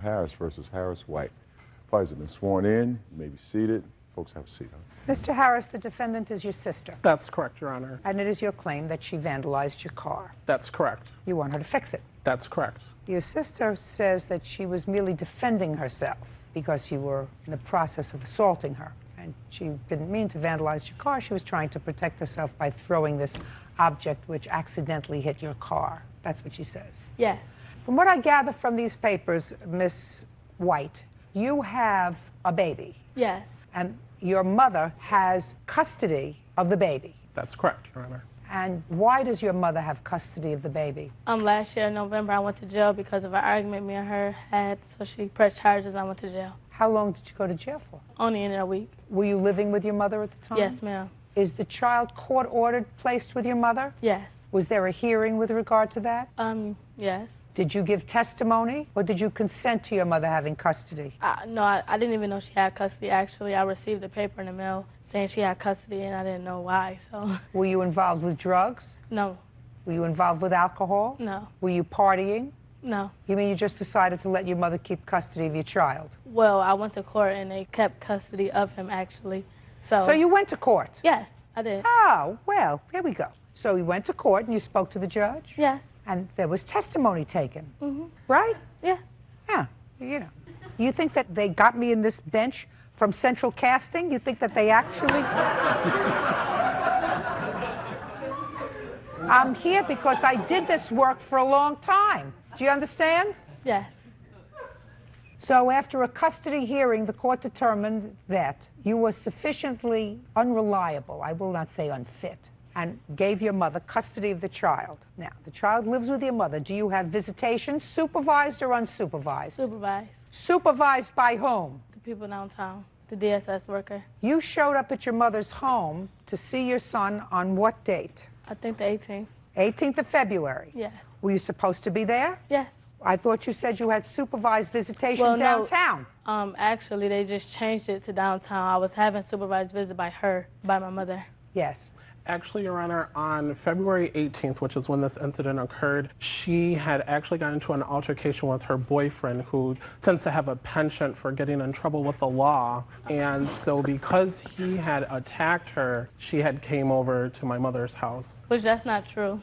Harris versus Harris White. Parties have been sworn in. You may be seated. Folks, have a seat. Mr. Harris, the defendant is your sister. That's correct, Your Honor. And it is your claim that she vandalized your car. That's correct. You want her to fix it. That's correct. Your sister says that she was merely defending herself because you were in the process of assaulting her. And she didn't mean to vandalize your car. She was trying to protect herself by throwing this object which accidentally hit your car. That's what she says. Yes. From what I gather from these papers, Miss White, you have a baby. Yes. And your mother has custody of the baby. That's correct, Your Honor. And why does your mother have custody of the baby? Last year in November, I went to jail because of an argument me and her had. So she pressed charges. I went to jail. How long did you go to jail for? Only in a week. Were you living with your mother at the time? Yes, ma'am. Is the child court-ordered placed with your mother? Yes. Was there a hearing with regard to that? Yes. Did you give testimony, or did you consent to your mother having custody? No, I didn't even know she had custody. Actually, I received a paper in the mail saying she had custody, and I didn't know why. So. Were you involved with drugs? No. Were you involved with alcohol? No. Were you partying? No. You mean you just decided to let your mother keep custody of your child? Well, I went to court, and they kept custody of him, actually. So you went to court? Yes, I did. Oh, well, there we go. So you went to court and you spoke to the judge? Yes. And there was testimony taken, Mm-hmm. right? Yeah. Yeah, you know. You think that they got me in this bench from Central Casting? You think that they actually... I'm here because I did this work for a long time. Do you understand? Yes. So after a custody hearing, the court determined that you were sufficiently unreliable, I will not say unfit, and gave your mother custody of the child. Now, the child lives with your mother. Do you have visitation, supervised or unsupervised? Supervised. Supervised by whom? The people downtown. The DSS worker. You showed up at your mother's home to see your son on what date? I think the 18th. 18th of February? Yes. Were you supposed to be there? Yes. I thought you said you had supervised visitation downtown. No, actually, they just changed it to downtown. I was having supervised visit by my mother. Yes. Actually, Your Honor, on February 18th, which is when this incident occurred, she had actually got into an altercation with her boyfriend, who tends to have a penchant for getting in trouble with the law. And so because he had attacked her, she had came over to my mother's house. Which that's not true.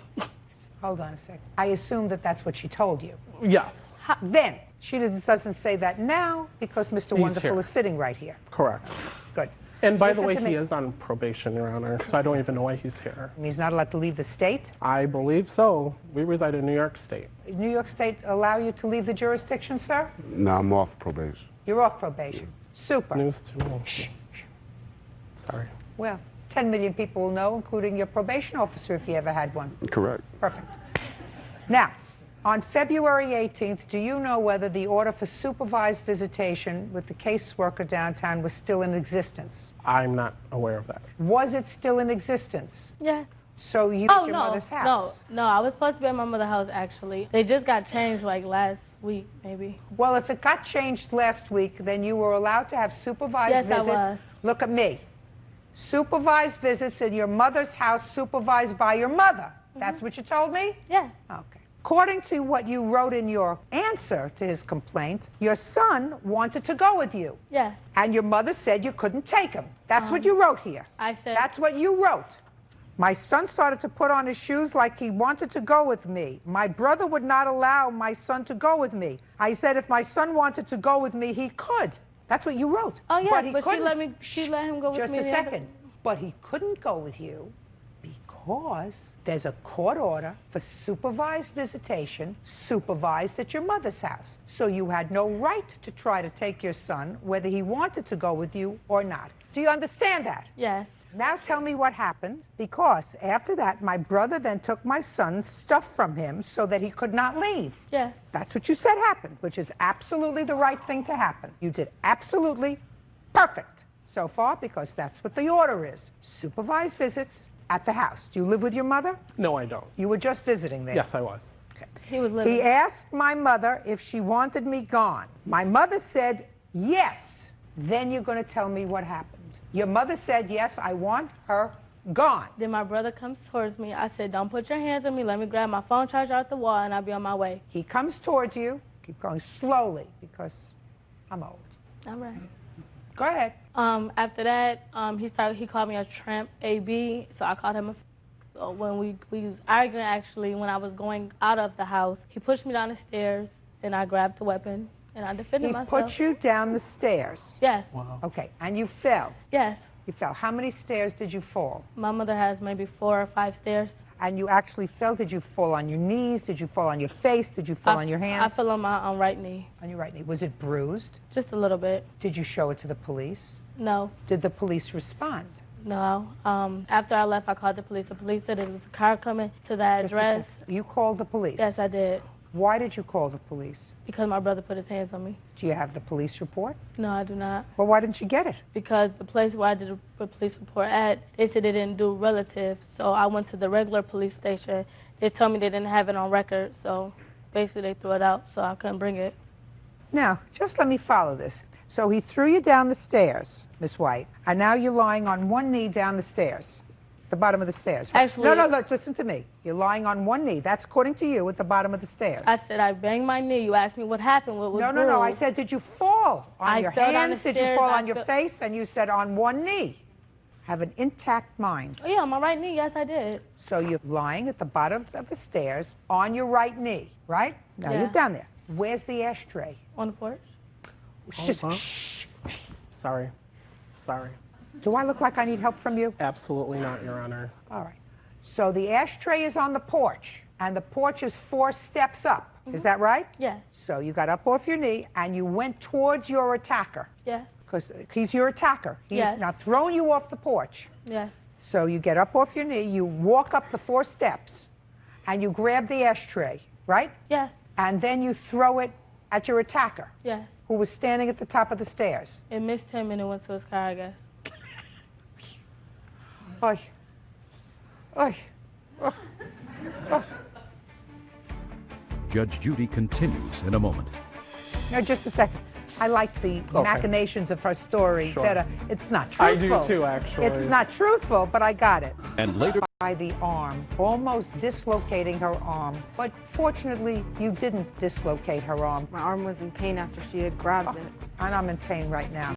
Hold on a second. I assume that that's what she told you. Yes. Then, she doesn't say that now because Mr. He's Wonderful here. is sitting right here. Correct. Good. And by the Listen way, to me. he is on probation, Your Honor, so I don't even know why he's here. He's not allowed to leave the state? I believe so. We reside in New York State. New York State allow you to leave the jurisdiction, sir? No, I'm off probation. You're off probation. Super. News to me. Shh. Sorry. Well, 10 million people will know, including your probation officer if you ever had one. Correct. Perfect. Now, on February 18th, do you know whether the order for supervised visitation with the caseworker downtown was still in existence? I'm not aware of that. Was it still in existence? Yes. So you at your mother's house? No, I was supposed to be at my mother's house, actually. They just got changed like last week, maybe. Well, if it got changed last week, then you were allowed to have supervised visits. Yes, I was. Look at me. Supervised visits in your mother's house supervised by your mother. That's what you told me? Yes. Okay. According to what you wrote in your answer to his complaint, your son wanted to go with you. Yes. And your mother said you couldn't take him. That's what you wrote here. I said... That's what you wrote. My son started to put on his shoes like he wanted to go with me. My brother would not allow my son to go with me. I said if my son wanted to go with me, he could. That's what you wrote. Oh, yeah, but she let him go with me. Just a second. But he couldn't go with you because there's a court order for supervised visitation, supervised at your mother's house. So you had no right to try to take your son, whether he wanted to go with you or not. Do you understand that? Yes. Now tell me what happened, because after that, my brother then took my son's stuff from him so that he could not leave. Yes. That's what you said happened, which is absolutely the right thing to happen. You did absolutely perfect so far, because that's what the order is. Supervised visits at the house. Do you live with your mother? No, I don't. You were just visiting there? Yes, I was. Okay. He was living. He asked my mother if she wanted me gone. My mother said yes. Then you're going to tell me what happened. Your mother said, yes, I want her gone. Then my brother comes towards me. I said, don't put your hands on me. Let me grab my phone charger out the wall, and I'll be on my way. He comes towards you, Keep going slowly because I'm old. All right. Go ahead. After that, he called me a tramp AB, so I called him when we was arguing actually when I was going out of the house. He pushed me down the stairs and I grabbed the weapon and I defended He myself. put you down the stairs. Yes. Wow. Okay, and you fell. Yes. You fell. How many stairs did you fall? My mother has maybe 4 or 5 stairs. And you actually fell. Did you fall on your knees? Did you fall on your face? Did you fall on your I hands? fell on my right knee, On your right knee. Was it bruised? just a little bit. Did you show it to the police? No. Did the police respond? No. After I left, I called the police. The police said it was a car coming to that Just a address. sec. You called the police? Yes, I did. Why did you call the police? Because my brother put his hands on me. Do you have the police report? No, I do not. Well, why didn't you get it? Because the place where I did the police report at, they said they didn't do relatives. So I went to the regular police station. They told me they didn't have it on record. So basically they threw it out, so I couldn't bring it. Now, just let me follow this. So he threw you down the stairs, Miss White, and now you're lying on one knee down the stairs, the bottom of the stairs. Right? Actually- No, listen to me. You're lying on one knee. That's according to you at the bottom of the stairs. I said I banged my knee. You asked me what happened. What was No. I bruised. said, did you fall on I your fell down the hands? Did you stairs. fall I on your fell- face? And you said on one knee. Have an intact mind. Oh, yeah, on my right knee. Yes, I did. So you're lying at the bottom of the stairs on your right knee, right? Now Yeah. you're down there. Where's the ashtray? On the porch. Just, huh? shh. Sorry. Do I look like I need help from you? Absolutely not, Your Honor. All right. So the ashtray is on the porch, and the porch is 4 steps up. Is that right? Yes. So you got up off your knee, and you went towards your attacker, Yes. because he's your attacker. He's Yes. now thrown you off the porch. Yes. So you get up off your knee, you walk up the 4 steps, and you grab the ashtray, right? Yes. And then you throw it at your attacker, Yes. who was standing at the top of the stairs. It missed him and it went to his car, I guess. Oy. Oy. Judge Judy continues in a moment. No, just a second. I like the machinations of her story. Sure. That it's not I truthful. do too, actually. It's not truthful, but I got it. And later, By the arm, almost dislocating her arm. But fortunately, you didn't dislocate her arm. My arm was in pain after she had grabbed it. And I'm in pain right now.